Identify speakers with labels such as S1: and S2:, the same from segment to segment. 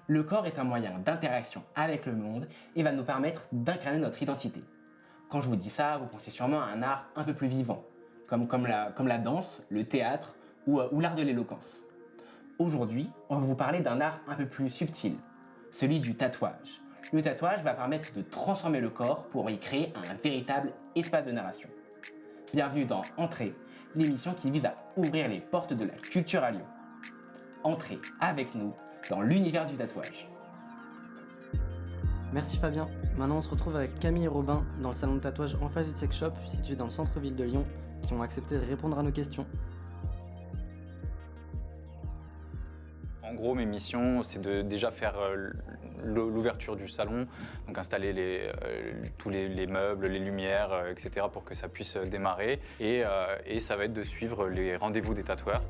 S1: Le corps est un moyen d'interaction avec le monde et va nous permettre d'incarner notre identité. Quand je vous dis ça, vous pensez sûrement à un art un peu plus vivant, comme la danse, le théâtre ou l'art de l'éloquence. Aujourd'hui, on va vous parler d'un art un peu plus subtil, celui du tatouage. Le tatouage va permettre de transformer le corps pour y créer un véritable espace de narration. Bienvenue dans Entrée, l'émission qui vise à ouvrir les portes de la culture à Lyon. Entrez avec nous dans l'univers du tatouage.
S2: Merci Fabien. Maintenant on se retrouve avec Camille et Robin dans le salon de tatouage en face du sex shop situé dans le centre-ville de Lyon qui ont accepté de répondre à nos questions.
S3: En gros, mes missions, c'est de déjà faire l'ouverture du salon, donc installer tous les meubles, les lumières, etc. pour que ça puisse démarrer. Et ça va être de suivre les rendez-vous des tatoueurs.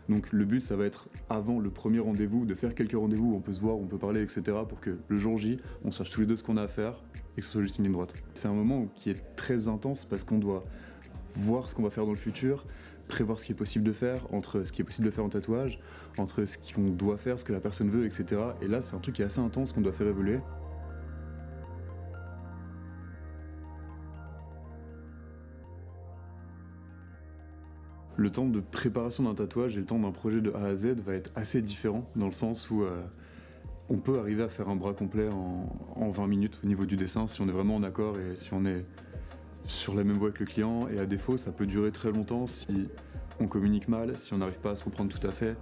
S4: Donc le but, ça va être avant le premier rendez-vous, de faire quelques rendez-vous où on peut se voir, où on peut parler, etc. pour que le jour J, on sache tous les deux ce qu'on a à faire et que ce soit juste une ligne droite. C'est un moment qui est très intense parce qu'on doit voir ce qu'on va faire dans le futur, prévoir ce qui est possible de faire, entre ce qui est possible de faire en tatouage, entre ce qu'on doit faire, ce que la personne veut, etc. Et là, c'est un truc qui est assez intense qu'on doit faire évoluer. Le temps de préparation d'un tatouage et le temps d'un projet de A à Z va être assez différent dans le sens où on peut arriver à faire un bras complet en 20 minutes au niveau du dessin si on est vraiment en accord et si on est sur la même voie que le client, et à défaut ça peut durer très longtemps si on communique mal, si on n'arrive pas à se comprendre tout à fait.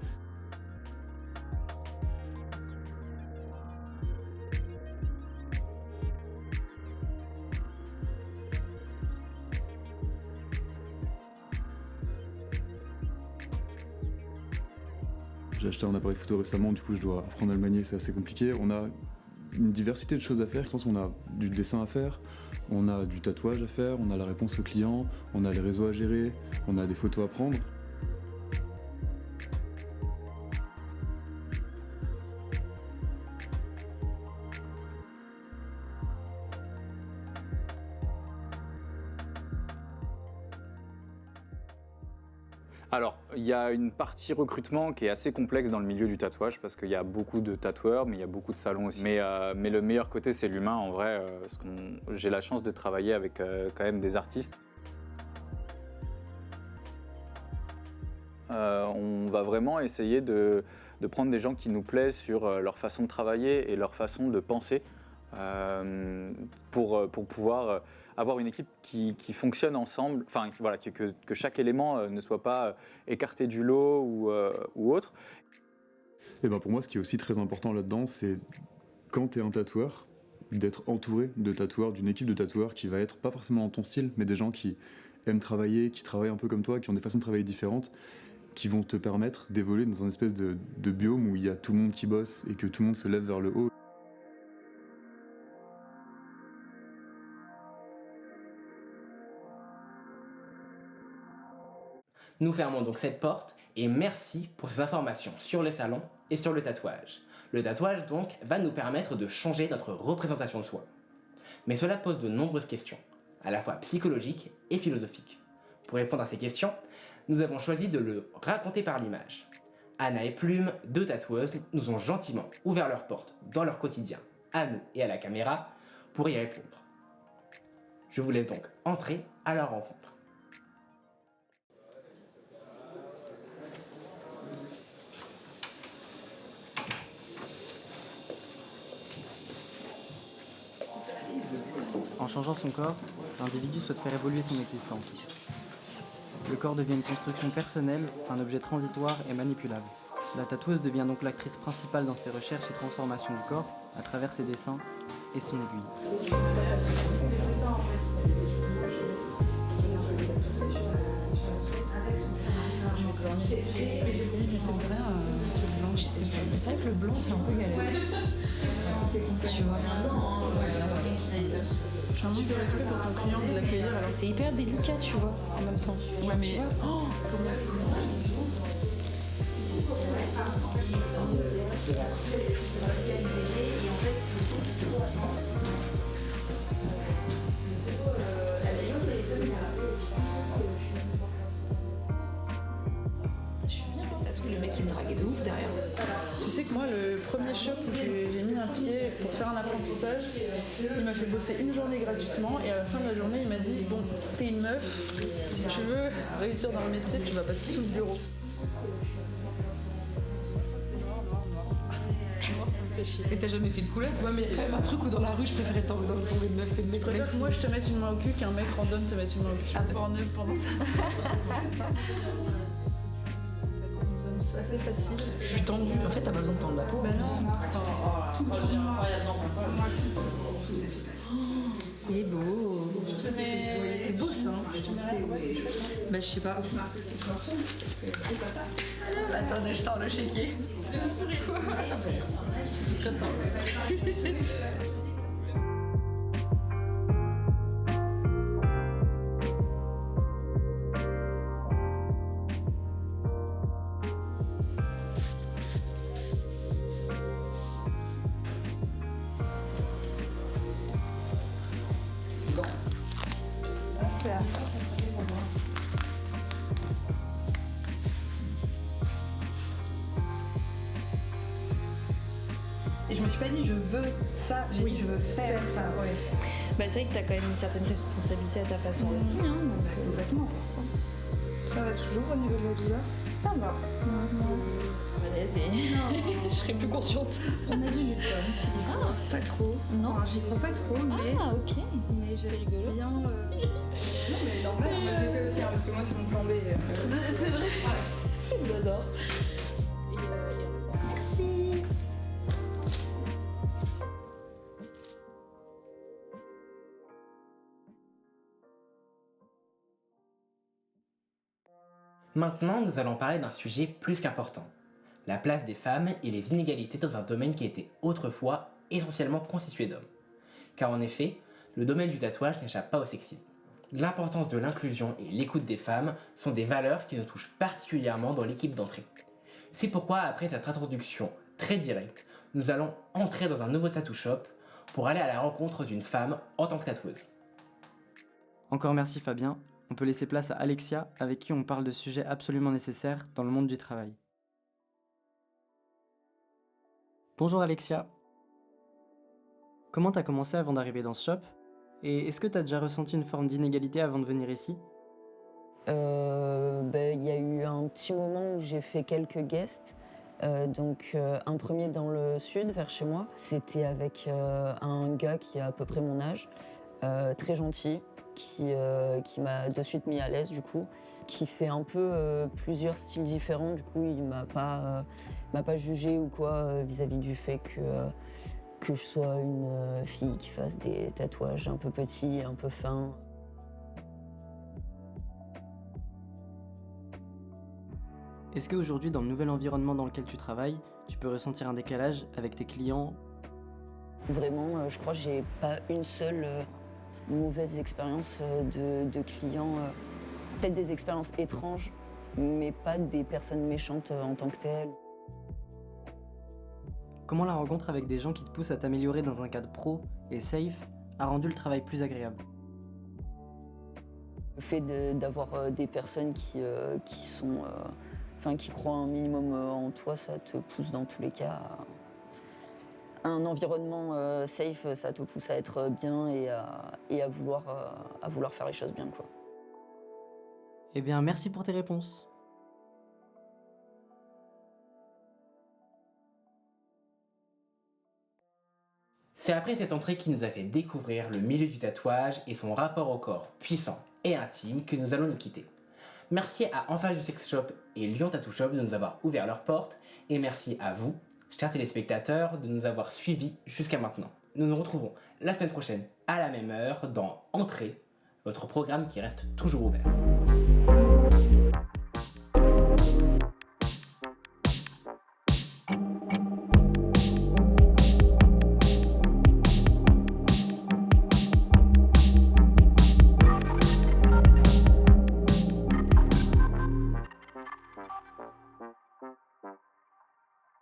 S4: J'ai acheté un appareil photo récemment, du coup je dois apprendre à le manier, c'est assez compliqué. On a une diversité de choses à faire, dans le sens où on a du dessin à faire, on a du tatouage à faire, on a la réponse au client, on a les réseaux à gérer, on a des photos à prendre.
S3: Alors, il y a une partie recrutement qui est assez complexe dans le milieu du tatouage parce qu'il y a beaucoup de tatoueurs, mais il y a beaucoup de salons aussi. Mais le meilleur côté, c'est l'humain en vrai. Parce que j'ai la chance de travailler avec quand même des artistes. On va vraiment essayer de prendre des gens qui nous plaisent sur leur façon de travailler et leur façon de penser pour pouvoir avoir une équipe qui fonctionne ensemble, enfin voilà, que chaque élément ne soit pas écarté du lot ou autre.
S4: Et ben pour moi, ce qui est aussi très important là-dedans, c'est quand tu es un tatoueur, d'être entouré de tatoueurs, d'une équipe de tatoueurs qui va être pas forcément dans ton style, mais des gens qui aiment travailler, qui travaillent un peu comme toi, qui ont des façons de travailler différentes, qui vont te permettre d'évoluer dans un espèce de biome où il y a tout le monde qui bosse et que tout le monde se lève vers le haut.
S1: Nous fermons donc cette porte et merci pour ces informations sur le salon et sur le tatouage. Le tatouage donc va nous permettre de changer notre représentation de soi. Mais cela pose de nombreuses questions, à la fois psychologiques et philosophiques. Pour répondre à ces questions, nous avons choisi de le raconter par l'image. Anna et Plume, deux tatoueuses, nous ont gentiment ouvert leurs portes dans leur quotidien, à nous et à la caméra, pour y répondre. Je vous laisse donc entrer à leur rencontre.
S2: En changeant son corps, l'individu souhaite faire évoluer son existence. Le corps devient une construction personnelle, un objet transitoire et manipulable. La tatoueuse devient donc l'actrice principale dans ses recherches et transformations du corps, à travers ses dessins et son aiguille.
S5: C'est vrai que le blanc c'est un peu galère. Tu vois. J'ai un manque de respect pour ton client de l'accueillir alors. C'est hyper délicat, tu vois, en même temps. Ouais, mais. Tu vois, sais que moi, le premier shop où j'ai mis un pied pour faire un apprentissage, il m'a fait bosser une journée gratuitement et à la fin de la journée, il m'a dit bon, t'es une meuf, si tu veux réussir dans le métier, tu vas passer sous le bureau.
S6: Et t'as jamais fait de couleur? Ouais, mais il y a quand même un truc où dans la rue, je préférais tomber de meuf que de mec.
S5: Je préfère que moi je te mette une main au cul qu'un mec random te mette une main au cul.
S6: Ah, pendant ça.
S5: C'est assez facile.
S6: Je suis tendue. En fait, t'as pas besoin de tendre la peau.
S5: Bah non.
S6: Il est beau. C'est beau ça. Bah, je sais pas. Attendez, je sors le chéquier. Je suis contente.
S7: Et je me suis pas dit je veux ça, j'ai dit je veux faire ça. Ouais.
S5: Bah c'est vrai que t'as quand même une certaine responsabilité à ta façon aussi, hein, donc c'est important.
S7: Ça va toujours au niveau de la douleur? Ça va.
S5: Je serais plus consciente.
S7: On a du jus de pomme, c'est différent. Pas trop.
S5: Non.
S7: Enfin, j'y crois pas trop, mais,
S5: Ah ok.
S7: mais j'ai
S5: rigolo.
S7: bien. Non mais normal, on m'a fait aussi, hein, parce que moi c'est mon plan B.
S5: C'est vrai. J'adore. Merci.
S1: Maintenant, nous allons parler d'un sujet plus qu'important. La place des femmes et les inégalités dans un domaine qui était autrefois essentiellement constitué d'hommes. Car en effet, le domaine du tatouage n'échappe pas au sexisme. L'importance de l'inclusion et l'écoute des femmes sont des valeurs qui nous touchent particulièrement dans l'équipe d'entrée. C'est pourquoi, après cette introduction très directe, nous allons entrer dans un nouveau tattoo shop pour aller à la rencontre d'une femme en tant que tatoueuse.
S2: Encore merci Fabien. On peut laisser place à Alexia, avec qui on parle de sujets absolument nécessaires dans le monde du travail. Bonjour Alexia. Comment t'as commencé avant d'arriver dans ce shop? Et est-ce que t'as déjà ressenti une forme d'inégalité avant de venir ici?
S8: Il y a eu un petit moment où j'ai fait quelques guests. Un premier dans le sud, vers chez moi. C'était avec un gars qui a à peu près mon âge, très gentil, qui m'a de suite mis à l'aise du coup, qui fait un peu plusieurs styles différents. Du coup, il m'a pas jugé ou quoi vis-à-vis du fait que je sois une fille qui fasse des tatouages un peu petits, un peu fins.
S2: Est-ce qu'aujourd'hui, dans le nouvel environnement dans lequel tu travailles, tu peux ressentir un décalage avec tes clients?
S8: Vraiment, je crois que j'ai pas une seule mauvaise expérience de clients. Peut-être des expériences étranges, mais pas des personnes méchantes en tant que telles.
S2: Comment la rencontre avec des gens qui te poussent à t'améliorer dans un cadre pro et safe a rendu le travail plus agréable?
S8: Le fait d'avoir des personnes qui croient un minimum en toi, ça te pousse dans tous les cas. Un environnement safe, ça te pousse à être bien et à vouloir faire les choses bien, quoi.
S2: Eh bien, merci pour tes réponses.
S1: C'est après cette entrée qui nous a fait découvrir le milieu du tatouage et son rapport au corps puissant et intime que nous allons nous quitter. Merci à En Face du Sex Shop et Lyon Tattoo Shop de nous avoir ouvert leurs portes et merci à vous, chers téléspectateurs, de nous avoir suivis jusqu'à maintenant. Nous nous retrouvons la semaine prochaine à la même heure dans Entrée, votre programme qui reste toujours ouvert.